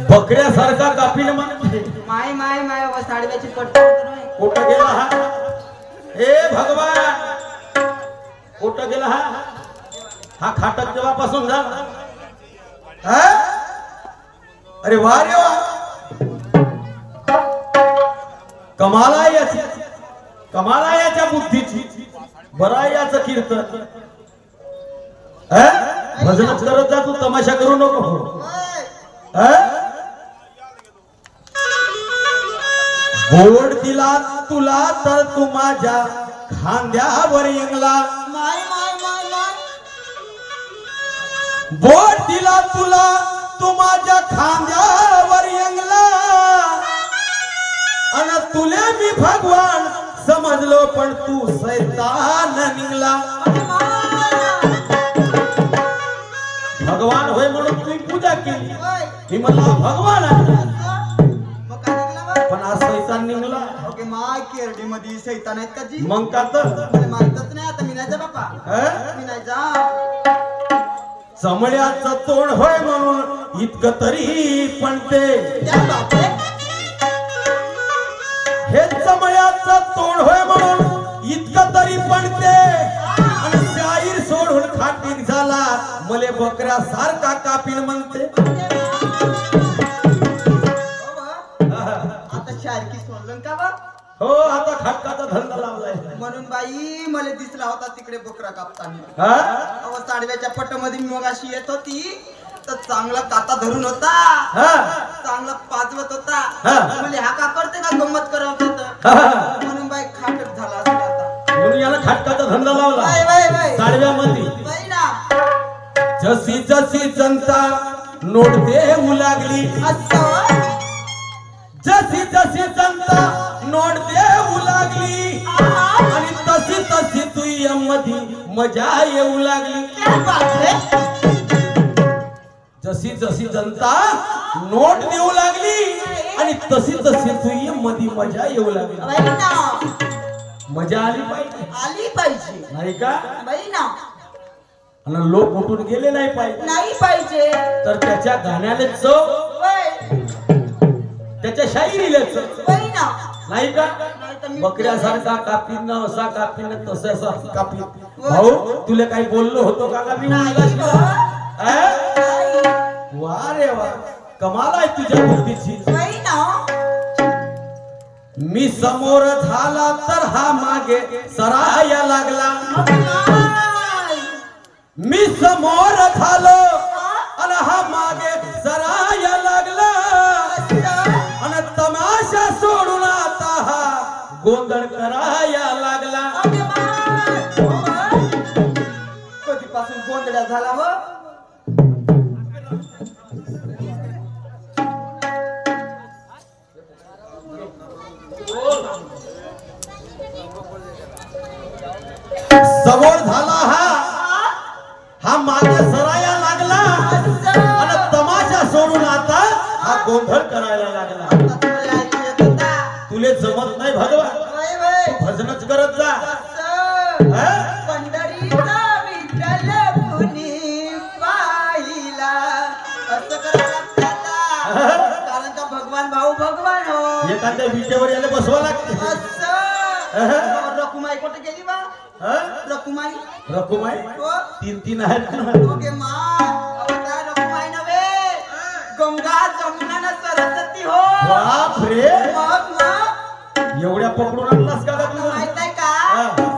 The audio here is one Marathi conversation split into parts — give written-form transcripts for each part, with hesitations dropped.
बकऱ्यासारखा कापील म्हणते माय माय माय व साडव्याची पट्टी कुठं गेला हा? हे भगवान कुठं गेला हा? हा खाटक जेव्हापासून झाला हा? अरे वा रे वा, कमाला याची, कमाला याच्या बुद्धीची, बरा याचं कीर्तन. भजनच करत जा तू, तमाशा करू नको. बोट दिला तुला तर तू माझ्या खांद्यावर येंगला. माय माय माय माय. बोट दिला तुला तू माझ्या खांद्यावर येंगला, आणि तुले मी भगवान समजलो पण तू सैतान निघला. भगवान होय म्हणून तुम्ही पूजा केली, मी म्हणला भगवान आहे, पण आज सैतान निघला. ओके माय केरडी मध्ये सैतान आहेत का जी? मग का तर मला माहितच नाही. आता मी नाही जा बापा, मी नाही जा. चमड्याचं तोंड होय म्हणून इतकं तरी पण ते, हे चमड्याचं तोंड होय म्हणून इतकं तरी पण ते, आणि शाहीर सोडून खाटीक झाला मले बकऱ्या सारखा कापील म्हणते. आता शारकी सोडलं का बा? हो आता खाटकाचा धंदा लावलाय म्हणून बाई मला दिसला होता तिकडे बकरा कापताना. हा? साडव्याच्या पट्टमध्ये मी मगाशी येत होती तर चांगला काता धरून होता, चांगला पाजवत होता. म्हणजे हा का करते का गंमत करत होत, म्हणून बाई खाटक झाला असता आता. म्हणून याला खाटकाचा धंदा लावला बाई बाई बाई साडव्यामध्ये. बाई ना जशी जशी जनता नोट देऊ लागली, असं जशी जशी जनता नोट देऊ लागली, आणि तशी तशी तुझ्या मध्ये मजा येऊ लागली. जशी जशी जनता नोट देऊ लागली, आणि तशी तशी तुझ्या मध्ये मजा येऊ लागली. मजा आली पाहिजे, आली पाहिजे नाही का? बाई ना. आणि लोक उठून गेले नाही पाहिजे, नाही पाहिजे. तर त्याच्या गाण्याला चव, त्याच्या शाहिरीला चव, बाई ना. नाही का? बकऱ्यासारखा कापीन, असा कापीन, तसा कापीन. भाऊ तुला काही बोललो होतो का मी? वा रे वा, कमाल आहे तुझ्या बुद्धीची. मी समोर झाला तर हा मागे सराया लागला. मी समोर झालो आणि हा मागे सराया लागला, आणि तमाशा सोडून आता हा गोंधळ कराया लागला. कधीपासून गोंधळ झाला हो? समोर झाला हा मागे सराया लागला, आणि तमाशा सोडून आता हा गोंधळ करायला लागला. तुले जमत नाही भगवान, भजनच करत जा. पंढरीचा विठ्ठल मुनी पाहिला, असं करायला लागतं. कारण का भगवान भाऊ भगवान हो. एखाद्या विटेवर याला बसवा लागते. असं रकुमाई कुठे गेली बा? रकुमाई रकुमाई हो? तीन आहेत ना. ओके मा रकुमाई नव्हे, गंगा जमुना ना सरस्वती हो. बाप रे, मग ना एवढ्या पकडून आणलास का तू? माहित आहे का?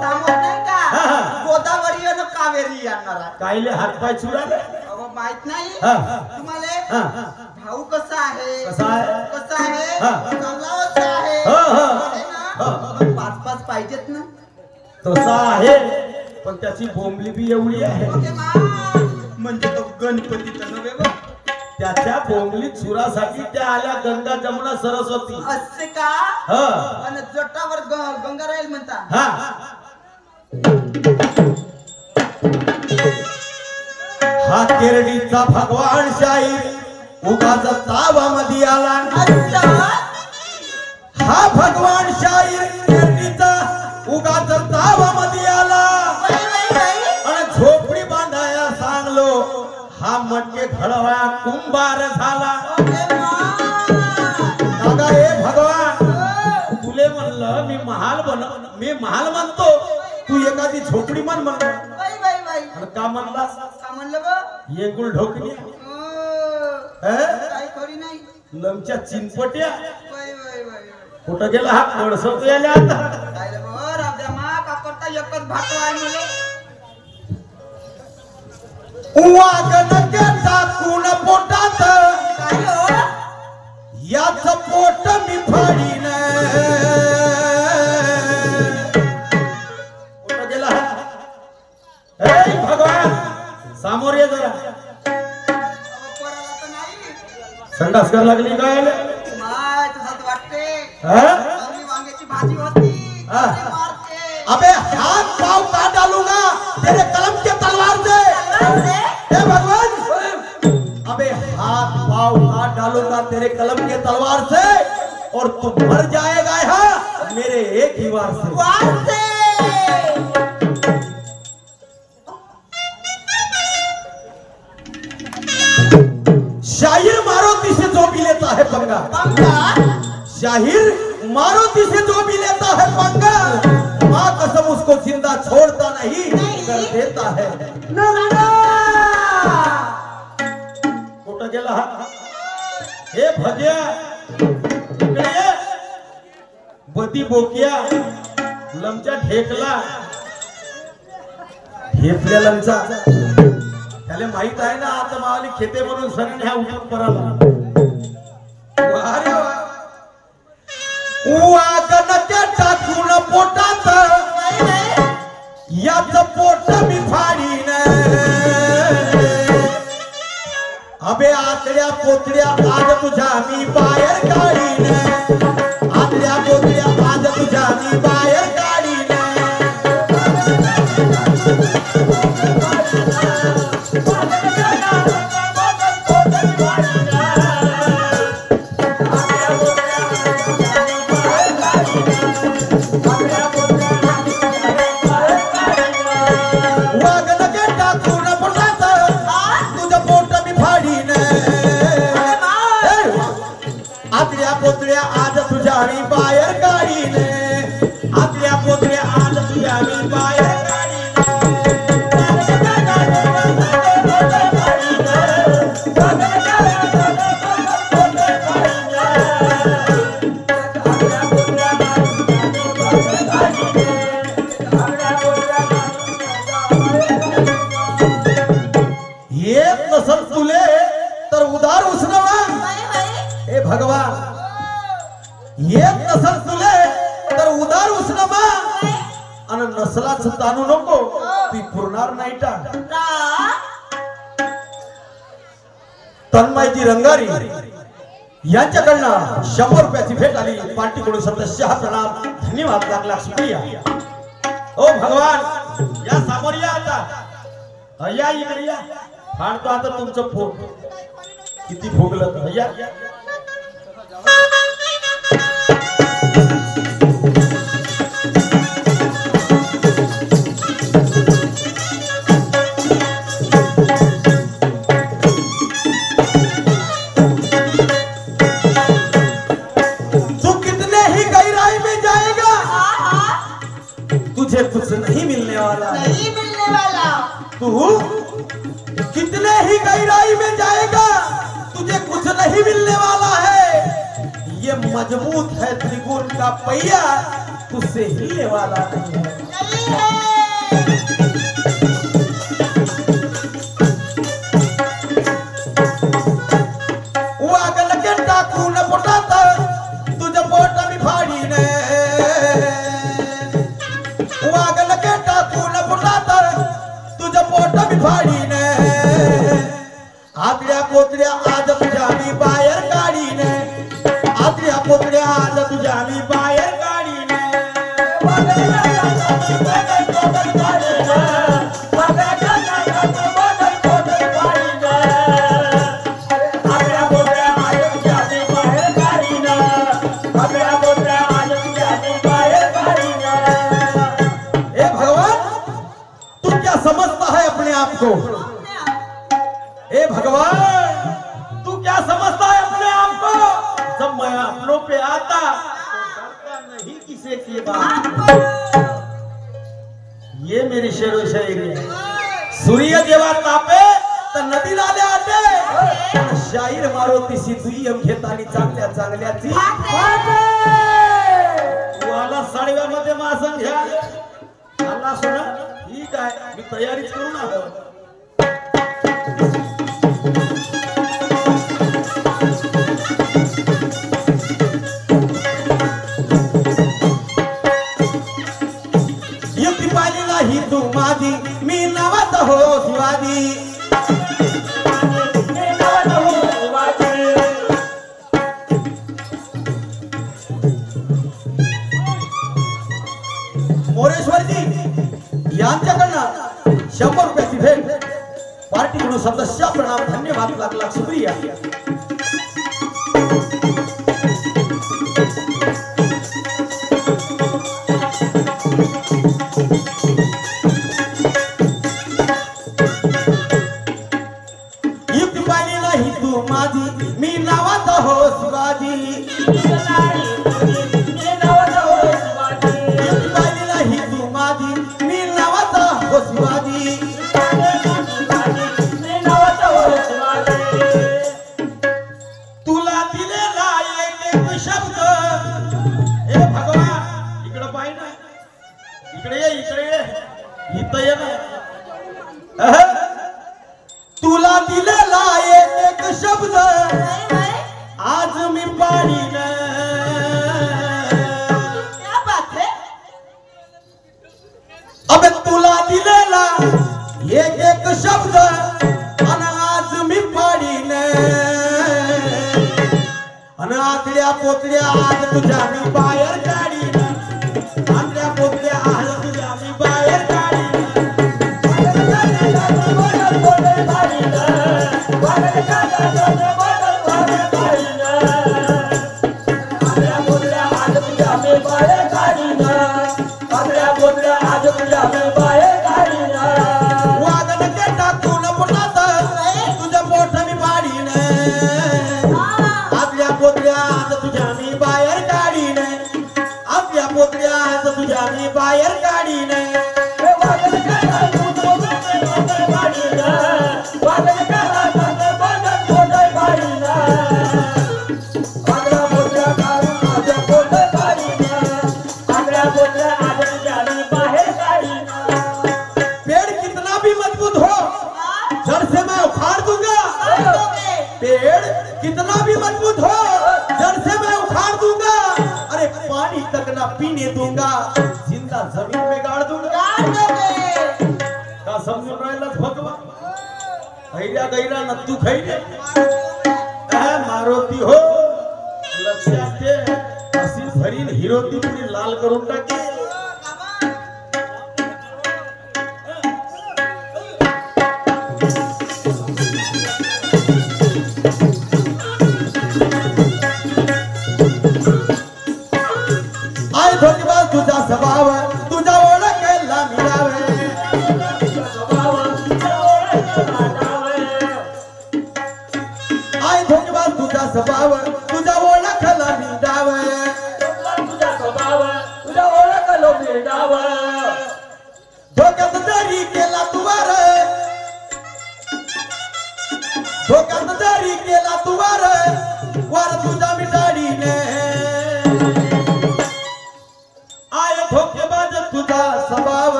समोर नाही का गोदावरी आणि कावेरी येणार आहे. कायले हातपाय चुराले? माहित नाही तुम्हाला? भाऊ कसा आहे? कसा आहे? कसा आहे? चांगला आहे ना? पाच पाच पाहिजेत ना. तसा आहे, पण त्याची बोंबली बी एवढी आहे. म्हणजे तो गणपती तर नव्हे बा. त्याच्या बोंबली चुरासाठी त्या आल्या गंगा जमुना सरस्वती. असे का? आणि जटावर गंगा राहील म्हणता. हा केरडीचा भगवान शाहीर उगाच तावामध्ये आला. हा भगवान शाहीर केरडीचा उगाच तावामध्ये आला, आणि झोपडी बांधाया सांगलो हा मटके घडवा कुंभार झाला. मी महाल म्हणतो, तू एखादी झोपडी मान म्हण. बाई बाई बाई आणि का म्हणलास? का म्हणलं ग? ये गुल ढोकली काही खरी नाही. लमच्या चिंचपट्या बाई बाई बाई कुठं गेला हा कळसवतो यायला आता. काय रे बरं राजा मा का करता एकच भात आहे मला. वागण के टाकून पोटात काय हो? याच पोट मी फाडीन. कुठं गेला हा? ए भगवान सामोर ये जरा. पोराला तर नाही. संडास कर लागली काय? माय तसंच वाटते. हा? चांगली वांग्याची भाजी होती. हा. ते मारते. अबे हाथ पाव काट डालूंगा तेरे कलम के तलवार से. हे भगवान, अबे हाथ पाव काट डालूंगा तेरे कलम के तलवार से और तू मर जाएगा यहाँ मेरे एक ही वार से. वार से. शाहिर मारुति से जो भी लेता है पंगा, शाहिर मारुति से जो भी लेता है पंगा, माँ कसम उसको जिंदा छोड़ता नहीं कर देता है. कुठं गेला हा? हे भज्या इकडे ये. बदी बोकिया लमच्या ढेकला ठेपल्या लमचा. त्याला माहित आहे ना आता मावाली खेते म्हणून सण ह्या उठून पराला. अरे वागण के टाकून पोटात याच पोट मी फाडीन. अबे आतड्या पोतड्या आज तुझ्या मी बाहेर काढीन. आतड्या पोतड्या आज तुझ्या मी बाहेर काढीन. आतल्या पोतळ्या आज तुझ्या मी बाहेर काढीन. आतल्या पोतळ्या आज तुझ्या मी बाहेर काढीन. येत नसल तुले तर उधार उसनवा. हे भगवान, येत नसल तुले तर उधार उसनवा. आणि नसलाच ताणू नको ती पुरणार नाही टा. तन्मयजी रंगारी यांच्याकडनं 100 रुपयाची भेट आली. पार्टीकडून सदस्य प्रणाम धन्यवाद. लागला शुक्रिया. ओ भगवान या समोर या. आता या इकडे या. फाडतो आता तुमचं फोन. किती भोगलं या. तुझे कुछ नहीं मिलने वाला. नहीं मिलने वाला. तू कितने ही गहराई में जाएगा तुझे कुछ नहीं मिलने वाला है. ये मजबूत है त्रिगुण का पहिया तुझसे हिलने वाला नहीं है. वागण के टाकून पोटात तुझं पोट मी फाडीन. वागण के टाकून पोटात तुझं पोट मी फाडीन. आतड्या पोतड्या आज तुझ्या मी बाहेर काढीन. आतड्या पोतड्या आज तुझ्या मी बाहेर काढीन. हे भगवान, तू क्या समझता है अपने आप को? हे भगवान, तू क्या समझता है अपने आप को? जब मैं अपनों पे आता तो डरता नहीं किसी की बात। ये मेरी शेरो शायरी है। सूर्य जेव्हा तापे तर नदी नाल्या आटे, शाहीर मारो तिसी दुय्यम घेतानी चांगल्या चांगल्याची वाला साडव्यामध्ये मासन घ्या आला सोना ठीक आहे मी तयारीच करू ना युक्ती पाहिली नाही तू माझी मी नावात हो शिवाजी मोरेश्वरजी यांच्याकडनं 100 रुपयाची भेट पार्टी म्हणून सदस्य प्रणाम धन्यवाद लाख लाख शुक्रिया युक्ती पाहिली नाही तू माझी मी नावात हो शिवाजी तुला दिलेला एक शब्द हे भगवान इकडे पाहि ना इकडे ये इथं ये ना तुला दिलेला एक शब्द आज मी पाडीन अबे तुला दिलेला एक शब्द आणि आज मी पाडीन आणि आतड्या पोतड्या आज तुझ्या मी बाहेर काढीन आतड्या पोतड्या आज तुझ्या मी बाहेर काढीन बाहेर गाडी नाही पेड़ कितना भी मजबूत हो जड़ से मैं उखाड़ दूंगा पेड़ कितना भी मजबूत हो जड़ से मैं उखाड़ दूंगा अरे पानी तक ना पीने दूंगा जिंदा जमीन में गाड़ दूंगा का समझून राहिलास भगवान हैऱ्या गैरा न तू खैरे मारुती हो लक्षात ठेव अशी भरीन हिरोती पुरी लाल करून टाके आय धोकेबाज तुझा स्वभाव तुझा ओळखला मिळावे आय धोकेबाज तुझा स्वभाव तुझा ओळखला मिळावे धोक्यात जरी केला तू वार धोक्यात जरी केला तू वार तुझा मिटाडीने आय धोकेबाज तुझा स्वभाव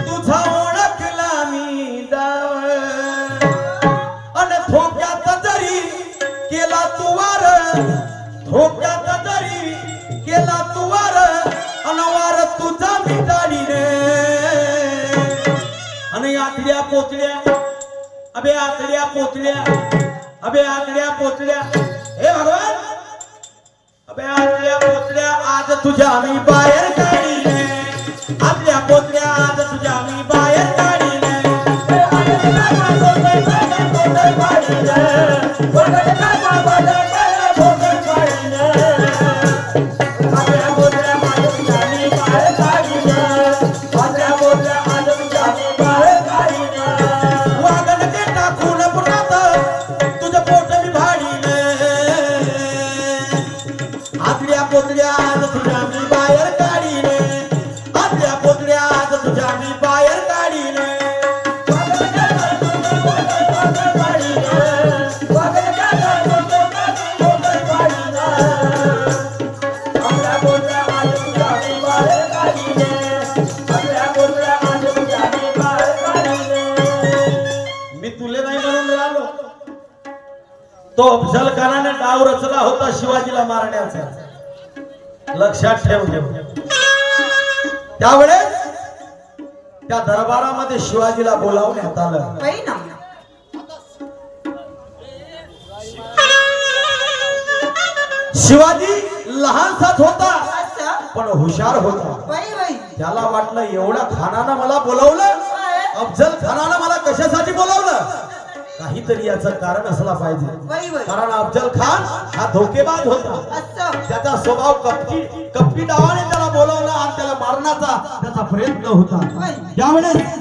तुझा ओळखला मी डाव आणि धोक्यात जरी केला तू वार धोक्यात जरी केला तू वार आणि वार तुझा मिटाडीने आणि आतड्या पोचल्या अबे आतड्या पोचल्या अबे आतड्या पोचल्या हे भगवान अबे आतड्या पोचल्या आज तुझ्या मी बाहेर काढीने आतड्या पोचल्या आज तुझ्या मी बाहेर काढीने वागण ते टाकून पुरात तुझं पोट मी भाडीने आतड्या पोचल्या आज तुझ्या मी तो अफजल खानाने डाव रचला होता शिवाजीला मारण्याचा. लक्षात ठेव. त्यावेळेस त्या दरबारामध्ये शिवाजीला बोलावण्यात आलं. शिवाजी लहानसाच होता पण हुशार होता. त्याला वाटलं एवढ्या खानानं मला बोलावलं, अफजल खानानं मला कशासाठी बोलावलं, काहीतरी याचं कारण असला पाहिजे. कारण अफजल खान हा धोकेबाज होता. त्याचा स्वभाव कपटी डावाने त्याला बोलावला आणि त्याला मारण्याचा त्याचा प्रयत्न होता. त्यावेळेस